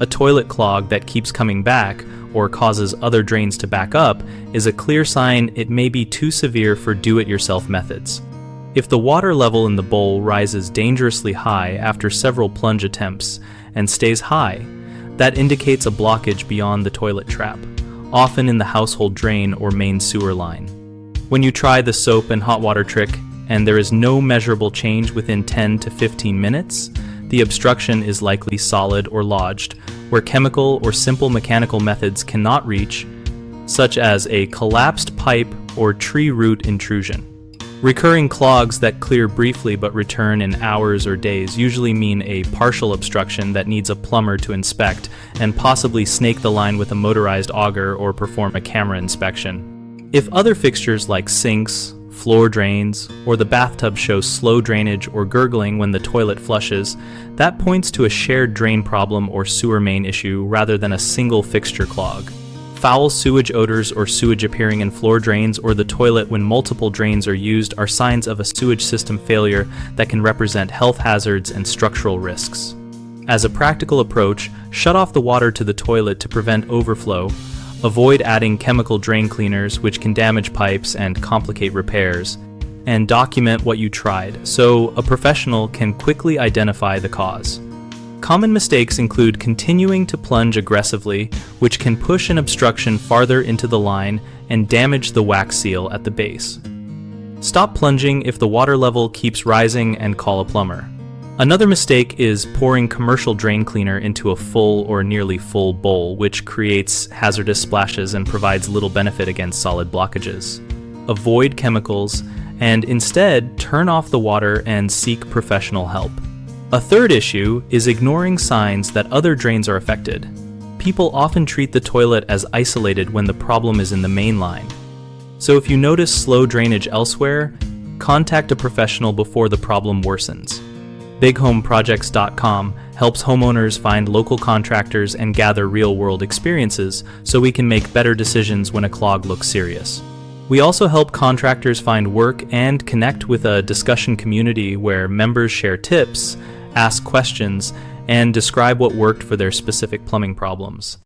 A toilet clog that keeps coming back or causes other drains to back up is a clear sign it may be too severe for do-it-yourself methods. If the water level in the bowl rises dangerously high after several plunge attempts and stays high, that indicates a blockage beyond the toilet trap, often in the household drain or main sewer line. When you try the soap and hot water trick and there is no measurable change within 10 to 15 minutes, the obstruction is likely solid or lodged, where chemical or simple mechanical methods cannot reach, such as a collapsed pipe or tree root intrusion. Recurring clogs that clear briefly but return in hours or days usually mean a partial obstruction that needs a plumber to inspect and possibly snake the line with a motorized auger or perform a camera inspection. If other fixtures like sinks, floor drains, or the bathtub show slow drainage or gurgling when the toilet flushes, that points to a shared drain problem or sewer main issue rather than a single fixture clog. Foul sewage odors or sewage appearing in floor drains or the toilet when multiple drains are used are signs of a sewage system failure that can represent health hazards and structural risks. As a practical approach, shut off the water to the toilet to prevent overflow. Avoid adding chemical drain cleaners, which can damage pipes and complicate repairs. And document what you tried, so a professional can quickly identify the cause. Common mistakes include continuing to plunge aggressively, which can push an obstruction farther into the line and damage the wax seal at the base. Stop plunging if the water level keeps rising and call a plumber. Another mistake is pouring commercial drain cleaner into a full or nearly full bowl, which creates hazardous splashes and provides little benefit against solid blockages. Avoid chemicals and instead turn off the water and seek professional help. A third issue is ignoring signs that other drains are affected. People often treat the toilet as isolated when the problem is in the main line. So if you notice slow drainage elsewhere, contact a professional before the problem worsens. BigHomeProjects.com helps homeowners find local contractors and gather real-world experiences so we can make better decisions when a clog looks serious. We also help contractors find work and connect with a discussion community where members share tips, ask questions, and describe what worked for their specific plumbing problems.